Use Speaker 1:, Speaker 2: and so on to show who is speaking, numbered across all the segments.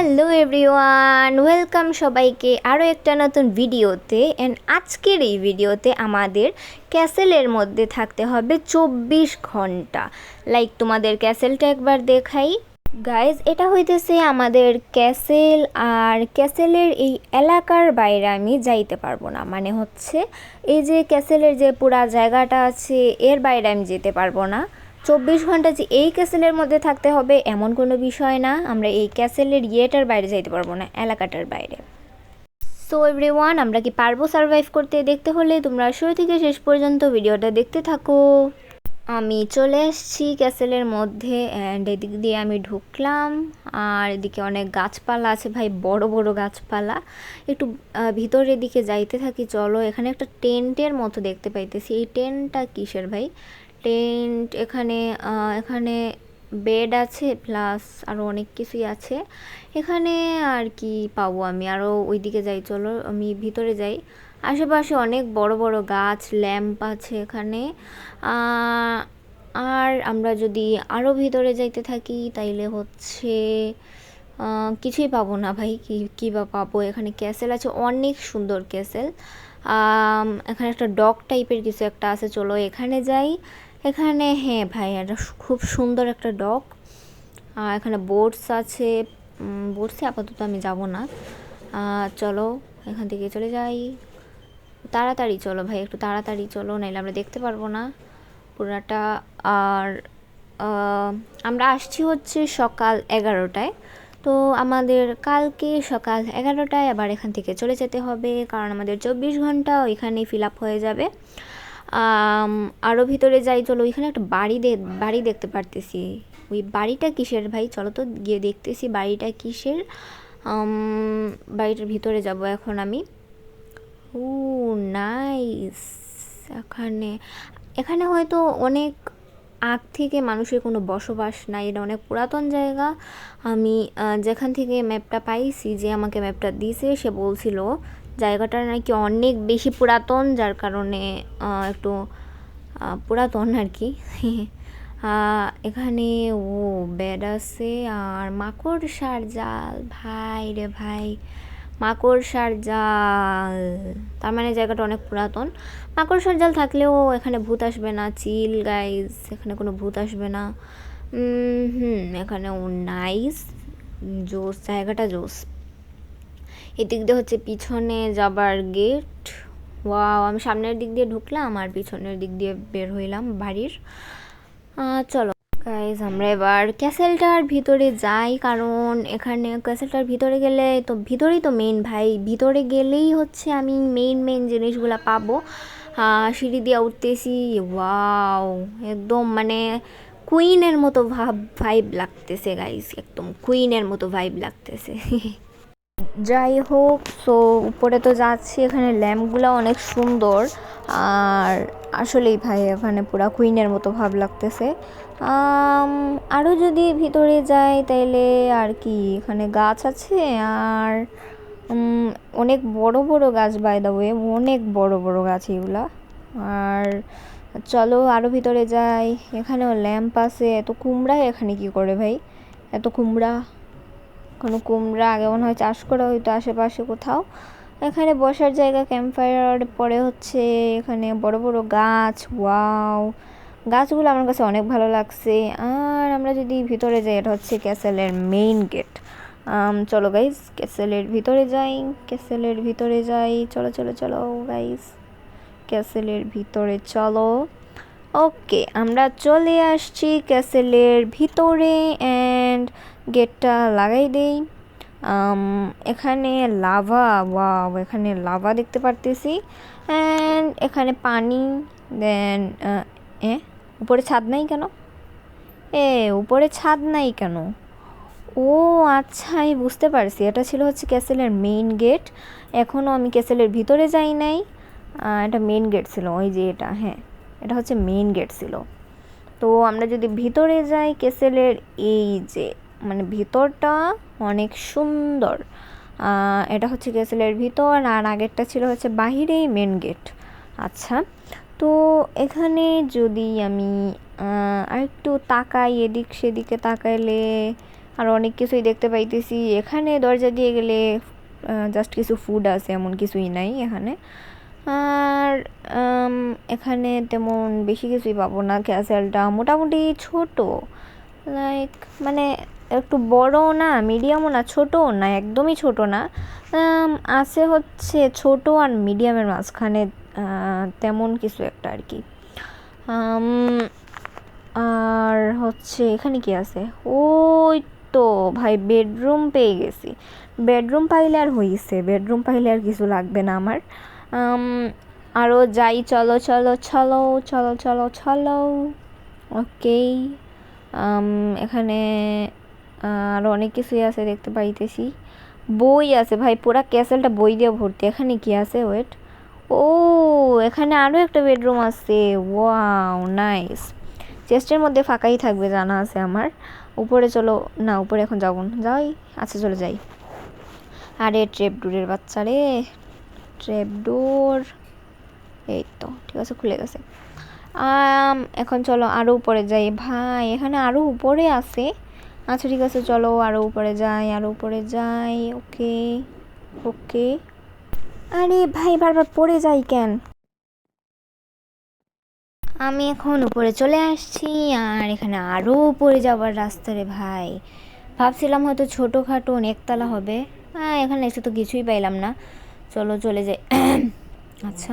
Speaker 1: Hello everyone, welcome সবাইকে আরও একটা নতুন ভিডিওতে। অ্যান্ড আজকের এই ভিডিওতে আমাদের ক্যাসেলের মধ্যে থাকতে হবে 24 ঘন্টা। লাইক তোমাদের ক্যাসেলটা একবার দেখাই গাইজ। এটা হইতেছে আমাদের ক্যাসেল, আর ক্যাসেলের এই এলাকার বাইরে আমি যাইতে পারবো না। মানে হচ্ছে এই যে ক্যাসেলের যে পুরা জায়গাটা আছে এর বাইরে আমি যেতে পারবো না। 24 ঘন্টা যে এই ক্যাসেলের মধ্যে থাকতে হবে এমন কোনো বিষয় না। আমরা এই ক্যাসেলের ইয়েটার বাইরে যাইতে পারবো না, এলাকাটার বাইরে। সো এভরিওয়ান, আমরা কি পারবো সারভাইভ করতে? দেখতে হলে তোমরা শুরু থেকে শেষ পর্যন্ত ভিডিওটা দেখতে থাকো। আমি চলে এসেছি ক্যাসেলের মধ্যে, অ্যান্ড এদিক দিয়ে আমি ঢুকলাম। আর এদিকে অনেক গাছপালা আছে ভাই, বড় বড় গাছপালা। একটু ভিতরের দিকে যাইতে থাকি, চলো। এখানে একটা টেন্টের মতো দেখতে পাইতেছি। এই টেন্টটা কিসের ভাই? টেন্ট এখানে এখানে বেড আছে, প্লাস আরও অনেক কিছুই আছে এখানে। আর কি পাবো আমি? আরও ওইদিকে যাই, চলো আমি ভিতরে যাই। আশেপাশে অনেক বড় বড় গাছ, ল্যাম্প আছে এখানে। আর আমরা যদি আরও ভিতরে যাইতে থাকি তাইলে হচ্ছে কিছুই পাবো না ভাই। কী বা পাবো? এখানে ক্যাসেল আছে, অনেক সুন্দর ক্যাসেল। এখানে একটা ডগ টাইপের কিছু একটা আছে, চলো এখানে যাই। এখানে হ্যাঁ ভাই, এটা খুব সুন্দর একটা ডগ। এখানে বোটস আছে, বোটসে আপাতত আমি যাব না। চলো এখান থেকে চলে যাই, তাড়াতাড়ি চলো ভাই, একটু তাড়াতাড়ি চলো, নাইলে আমরা দেখতে পারবো না পুরাটা। আর আমরা আসছি হচ্ছে সকাল 11টায়। তো আমাদের কালকে সকাল 11টায় আবার এখান থেকে চলে যেতে হবে, কারণ আমাদের 24 ঘন্টা ওইখানেই ফিল আপ হয়ে যাবে। আরও ভিতরে যাই, চলো। ওইখানে একটা বাড়ি দেখতে পারতেছি। ওই বাড়িটা কিসের ভাই? চলো তো গিয়ে দেখতেছি বাড়িটা কিসের। বাড়িটার ভিতরে যাব এখন আমি। ও নাইস। এখানে এখানে হয়তো অনেক আগ থেকে মানুষের কোনো বসবাস নাই, এটা অনেক পুরাতন জায়গা। আমি যেখান থেকে ম্যাপটা পাইছি, যে আমাকে ম্যাপটা দিয়েছে, সে বলছিল জায়গাটা নাকি অনেক বেশি পুরাতন, যার কারণে একটু পুরাতন আর কি। এখানে ও বেড আছে, আর মাকড়সার জাল। ভাই রে ভাই, মাকড়সার জাল! তার মানে জায়গাটা অনেক পুরাতন। মাকড়সার জাল থাকলেও এখানে ভূত আসবে না, চিল গাইজ, এখানে কোনো ভূত আসবে না। এখানেও নাইস, জোস, জায়গাটা জোস। এদিক দিয়ে হচ্ছে পিছনে যাবার গেট। ওয়াও, আমি সামনের দিক দিয়ে ঢুকলাম আর পিছনের দিক দিয়ে বের হইলাম বাড়ির। চলো গাইজ, আমরা এবার ক্যাসেলটার ভিতরে যাই, কারণ এখানে ক্যাসেলটার ভিতরে গেলে তো ভিতরেই তো মেইন ভাই। ভিতরে গেলেই হচ্ছে আমি মেইন জিনিসগুলো পাবো। সিঁড়ি দিয়ে উঠতেছি, ওয়াও, একদম মানে কুইনের মতো ভাইব লাগতেছে গাইজ, একদম কুইনের মতো ভাইব লাগতেছে। যাই হোক, সো উপরে তো যাচ্ছি। এখানে ল্যাম্পগুলো অনেক সুন্দর, আর আসলেই ভাই এখানে পুরা কুইনের মতো ভাব লাগতেছে। আরও যদি ভিতরে যাই তাইলে আর কি, এখানে গাছ আছে, আর অনেক বড় বড় গাছ, বাই দ্য ওয়ে, অনেক বড় বড় গাছ এগুলা। আর চলো আরও ভিতরে যাই। এখানেও ল্যাম্প আছে। এত কুমড়া এখানে কি করে ভাই? এত কুমড়া, কোনো কুমড়া আগে মনে হয় চাষ করা হইতো আশেপাশে কোথাও। এখানে বসার জায়গা, ক্যাম্প ফায়ার। পরে হচ্ছে এখানে বড় বড় গাছ। ওয়াও, গাছগুলো আমার কাছে অনেক ভালো লাগছে। আর আমরা যদি ভিতরে যাই, এটা হচ্ছে ক্যাসেলের মেইন গেট। চলো গাইজ, ক্যাসেলের ভিতরে যাই, ক্যাসেলের ভিতরে যাই, চলো চলো চলো গাইজ, ক্যাসেলের ভিতরে চলো। ওকে, আমরা চলে আসছি ক্যাসেলের ভিতরে, অ্যান্ড গেটটা লাগাই দেই। এখানে লাভা, ওয়াও, এখানে লাভা দেখতে পারতেছি। অ্যান্ড এখানে পানি। দেন উপরে ছাদ নাই কেন? উপরে ছাদ নাই কেন? ও আচ্ছা, আমি বুঝতে পারছি, এটা ছিল হচ্ছে ক্যাসেলের মেইন গেট। এখনও আমি ক্যাসেলের ভিতরে যাই নাই। এটা মেইন গেট ছিল, ওই যে এটা, হ্যাঁ, এটা হচ্ছে মেইন গেট ছিল। তো আমরা যদি ভিতরে যাই ক্যাসেলের, এই যে মানে ভিতরটা অনেক সুন্দর। এটা হচ্ছে ক্যাসেলের ভিতর, আর আগেরটা ছিল হচ্ছে বাহিরেই মেন গেট। আচ্ছা, তো এখানে যদি আমি আরেকটু তাকাই, এদিক সেদিকে তাকাইলে আর অনেক কিছুই দেখতে পাইতেছি। এখানে দরজা দিয়ে গেলে জাস্ট কিছু ফুড আছে, এমন কিছুই নাই এখানে। আর এখানে তেমন বেশি কিছুই পাবো না। ক্যাসেলটা মোটামুটি ছোট, লাইক মানে একটু বড়ও না, মিডিয়ামও না, ছোটও না, একদমই ছোট না। আছে হচ্ছে ছোট আর মিডিয়ামের মাঝখানে, তেমন কিছু একটা আর কি। আর হচ্ছে এখানে কি আছে, ওই তো ভাই বেডরুম পেয়ে গেছি। বেডরুম পাইলে আর হইছে, বেডরুম পাইলে আর কিছু লাগবে না আমার। আরও যাই, চলো চলো চলো চলো চলো চলো। ওকে, এখানে আরও অনেক কিছুই আছে দেখতে পাইতেছি। বই আছে ভাই, পুরা ক্যাসেলটা বই দিয়ে ভর্তি। এখানে কি আছে, ওয়েট, ও এখানে আরও একটা বেডরুম আছে। Wow nice. চেস্টের মধ্যে ফাঁকাই থাকবে জানা আছে আমার। উপরে চলো, না উপরে এখন যাবো না, যাই, আচ্ছা চলে যাই। আরে ট্র্যাপডোরের বাচ্চা রে, ট্র্যাপডোর, এই তো ঠিক আছে, খুলে গেছে। এখন চলো আরও উপরে যাই। ভাই এখানে আরও উপরে আছে। আচ্ছা ঠিক আছে, চলো আরও উপরে যাই, আরও উপরে যাই। ওকে ওকে, আরে ভাই বারবার পড়ে যাই কেন? আমি এখন উপরে চলে আসছি, আর এখানে আরও উপরে যাওয়ার রাস্তা রে ভাই। ভাবছিলাম হয়তো ছোটোখাটো একতলা হবে, এখানে এসে তো কিছুই পাইলাম না। চলো চলে যাই। আচ্ছা,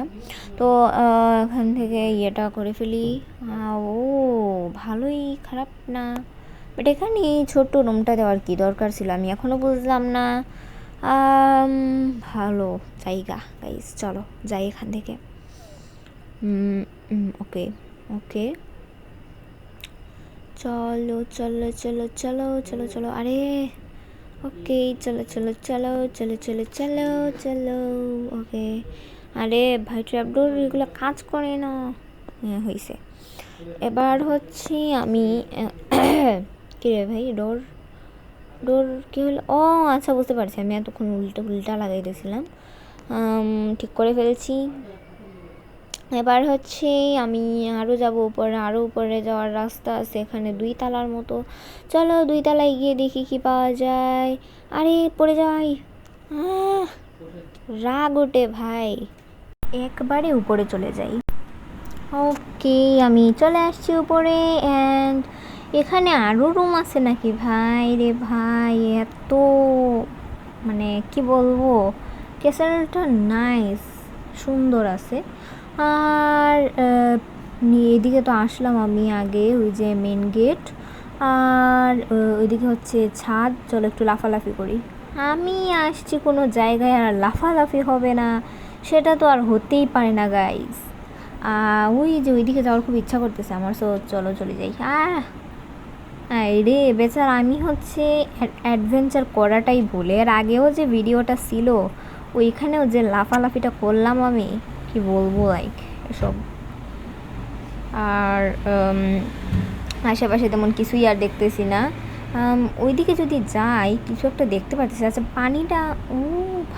Speaker 1: তো এখান থেকে ইয়েটা করে ফেলি। ও ভালোই, খারাপ না, বাট এখানে ছোট্ট রুমটা দেওয়ার কি দরকার ছিল আমি এখনও বুঝলাম না। ভালো জায়গা গাইস, চলো যাই এখান থেকে। ওকে ওকে, চলো চলো চলো চলো চলো চলো, আরে ওকে চলো চলো চলো চলো চলো চলো চলো। ওকে, আরে ভাই ট্র্যাপডোর এগুলো কাজ করে না। হ্যাঁ হয়েছে। এবার হচ্ছে আমি কী রে ভাই, ডোর ডোর কী হলো? ও আচ্ছা বুঝতে পারছি, আমি এতক্ষণ উল্টা উল্টা লাগাই দিয়েছিলাম। ঠিক করে ফেলছি। এবার হচ্ছে আমি আরও যাব উপরে, আরও উপরে যাওয়ার রাস্তা আছে এখানে 2 তলার মতো। চলো 2 তলায় গিয়ে দেখি কি পাওয়া যায়। আরে পড়ে যাই, রাগ ওঠে ভাই, একবারে উপরে চলে যাই। ওকে, আমি চলে আসছি উপরে। অ্যান্ড এখানে আরও রুম আছে নাকি ভাই রে ভাই, এত মানে কি বলবো, ক্যাসেলটা নাইস, সুন্দর আছে। আর এদিকে তো আসলাম আমি আগে, ওই যে মেন গেট, আর ওইদিকে হচ্ছে ছাদ। চলো একটু লাফালাফি করি। আমি আসছি কোনো জায়গায় আর লাফালাফি হবে না, সেটা তো আর হতেই পারে না গাইস। ওই যে ওইদিকে যাওয়ার খুব ইচ্ছা করতেছে আমার, সো চলো চলে যাই। রে বেচার, আমি হচ্ছে অ্যাডভেঞ্চার করাটাই ভুলে, এর আগেও যে ভিডিওটা ছিল ওইখানেও যে লাফালাফিটা করলাম আমি, কি বলবো লাইক এসব। আর আশেপাশে তেমন কিছুই আর দেখতেছি না। ওইদিকে যদি যাই কিছু একটা দেখতে পাচ্ছি। আচ্ছা পানিটা, ও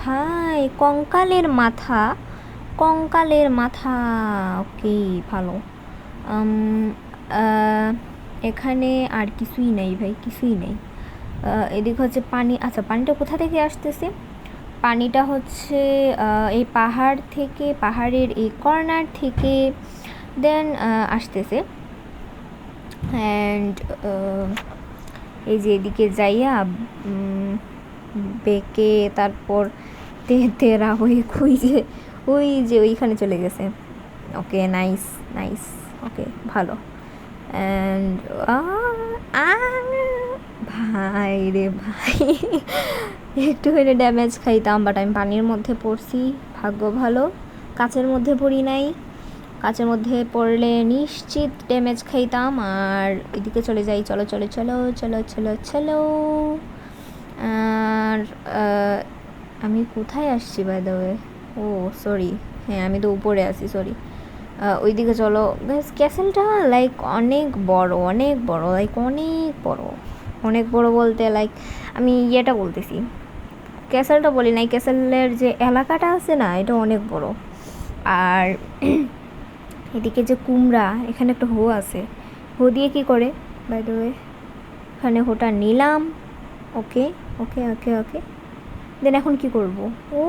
Speaker 1: ভাই কঙ্কালের মাথা, কঙ্কালের মাথা। ওকে ভালো। এখানে আর কিছুই নেই ভাই, কিছুই নেই। এদিকে হচ্ছে পানি। আচ্ছা পানিটা কোথা থেকে আসতেছে? পানিটা হচ্ছে এই পাহাড় থেকে, পাহাড়ের এই কর্নার থেকে দেন আসতেছে। অ্যান্ড এই যে এদিকে যাইয়া বেঁকে তারপর তেরা হয়ে খুঁজে ওই যে ওইখানে চলে গেছে। ওকে নাইস নাইস, ওকে ভালো। অ্যান্ড ভাই রে ভাই, একটু হলে ড্যামেজ খাইতাম, বাট আমি পানির মধ্যে পড়ছি, ভাগ্য ভালো কাচের মধ্যে পড়ি নাই। কাচের মধ্যে পড়লে নিশ্চিত ড্যামেজ খাইতাম। আর এদিকে চলে যাই, চলো চলো চলো চলো চলো চলো। আর আমি কোথায় আসছি by the way? Oh sorry, হ্যাঁ আমি তো উপরে আছি, সরি। ওইদিকে চলো। ক্যাসেলটা লাইক অনেক বড়, অনেক বড়, লাইক অনেক বড়, অনেক বড় বলতে লাইক আমি ইয়েটা বলতেছি, ক্যাসেলটা বলি নাই, ক্যাসেলের যে এলাকাটা আছে না, এটা অনেক বড়। আর এদিকে যে কুমড়া, এখানে একটা হো আছে, হো দিয়ে কী করে বাই দ্য ওয়ে? এখানে হোটা নিলাম, ওকে ওকে ওকে ওকে দেন এখন কি করব? ও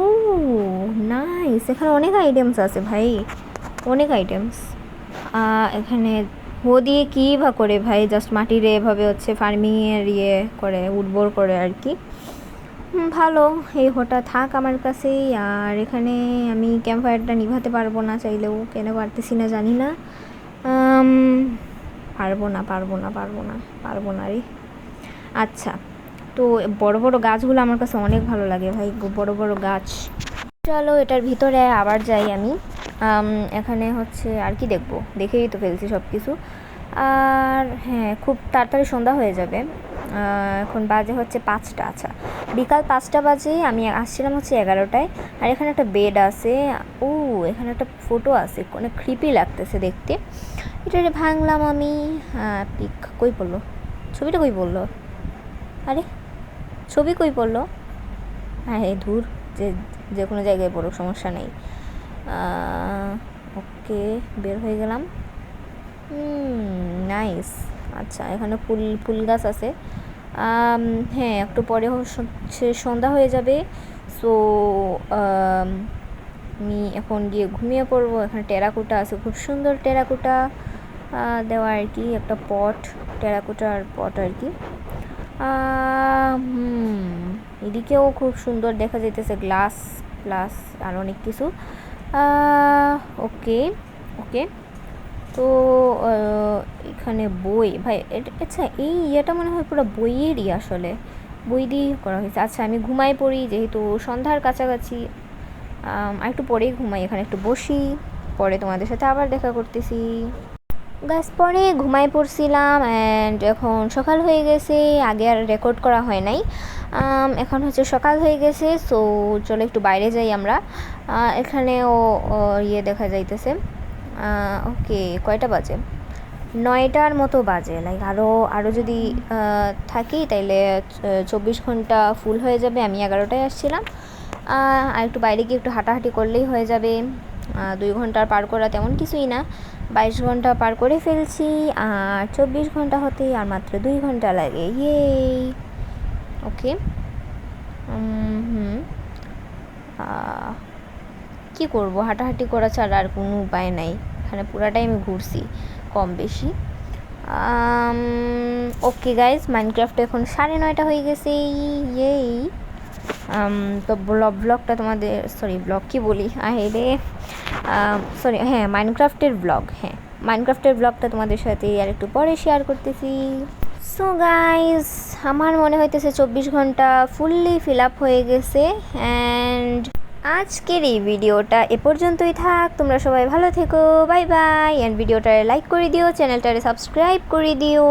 Speaker 1: নাইস, এখানে অনেক আইটেমস আছে ভাই, অনেক আইটেমস। এখানে হো দিয়ে কী বা করে ভাই, জাস্ট মাটিরে এভাবে হচ্ছে ফার্মিংয়ের ইয়ে করে, উর্বর করে আর কি। ভালো, এই হোটা থাক আমার কাছেই। আর এখানে আমি ক্যাম্প ফায়ারটা নিভাতে পারবো না চাইলেও, কেন পারতেছি না জানি না। পারবো না পারবো না পারবো না পারবো না রে। আচ্ছা, তো বড় বড় গাছগুলো আমার কাছে অনেক ভালো লাগে ভাই, বড় বড় গাছ। চলো এটার ভিতরে আবার যাই আমি। এখানে হচ্ছে আর কি দেখবো, দেখেই তো ফেলছি সব কিছু। আর হ্যাঁ, খুব তাড়াতাড়ি সন্ধ্যা হয়ে যাবে। এখন বাজে হচ্ছে 5টা। আচ্ছা, বিকাল 5টা বাজে, আমি আসছিলাম হচ্ছে 11টায়। আর এখানে একটা বেড আছে, ও এখানে একটা ফটো আছে, অনেক ক্রিপি লাগতেছে দেখতে। এটা ভাঙলাম আমি। পিক কই পড়লো, ছবিটা কই পড়লো? আরে ছবি কই পড়লো? হ্যাঁ ধুর, যে কোনো জায়গায় পড়ুক, সমস্যা নেই। ওকে, বের হয়ে গেলাম। নাইস। আচ্ছা, এখানে ফুল গাছ আছে। হ্যাঁ, একটু পরে হচ্ছে সন্ধ্যা হয়ে যাবে। সো আমি এখন গিয়ে ঘুমিয়ে পড়বো। এখানে টেরাকোটা আছে, খুব সুন্দর টেরাকোটা দেওয়া আর কি, একটা পট, টেরাকোটার পট আর কি। এদিকেও খুব সুন্দর দেখা যাইতেছে, গ্লাস প্লাস আর অনেক কিছু। ওকে ওকে, তো এখানে বই ভাই, আচ্ছা এই ইয়েটা মনে হয় পুরো বইয়েরই, আসলে বই দিয়েই করা হয়েছে। আচ্ছা আমি ঘুমাই পড়ি, যেহেতু সন্ধ্যার কাছাকাছি, একটু পরেই ঘুমাই। এখানে একটু বসি, পরে তোমাদের সাথে আবার দেখা করতেছি। গাছ পরে ঘুমাই পড়ছিলাম, অ্যান্ড এখন সকাল হয়ে গেছে। আগে আর রেকর্ড করা হয় নাই, এখন হচ্ছে সকাল হয়ে গেছে। সো চলো একটু বাইরে যাই আমরা। এখানেও ইয়ে দেখা যাইতেছে। ওকে, কয়টা বাজে? 9টার মতো বাজে। লাইক আরও যদি থাকি তাইলে 24 ঘন্টা ফুল হয়ে যাবে। আমি 11টায় আসছিলাম, আর একটু বাইরে গিয়ে একটু হাঁটাহাঁটি করলেই হয়ে যাবে। 2 ঘন্টার পার করা তেমন কিছুই না, 22 ঘন্টা পার করে ফেলছি। আর 24 ঘন্টা হতে আর মাত্র 2 ঘন্টা লাগে। ইয়েই, ওকে। কী করবো, হাঁটাহাঁটি করা ছাড়া আর কোনো উপায় নাই। এখানে পুরাটাই আমি ঘুরছি কম বেশি। ওকে গাইজ, মাইনক্রাফটে এখন 9:30 হয়ে গেছে। ইয়েই, তো ব্লগটা তোমাদের, সরি ব্লগ কি বলি রে, সরি হ্যাঁ মাইনক্রাফটের ব্লগ, হ্যাঁ মাইনক্রাফটের ব্লগটা তোমাদের সাথে আর একটু পরে শেয়ার করতেছি। সো গাইজ, আমার মনে হইতেছে 24 ঘন্টা ফুললি ফিল আপ হয়ে গেছে। অ্যান্ড আজকের এই ভিডিওটা এ পর্যন্তই থাক। তোমরা সবাই ভালো থেকো, বাই বাই। অ্যান্ড ভিডিওটারে লাইক করে দিও, চ্যানেলটারে সাবস্ক্রাইব করে দিও।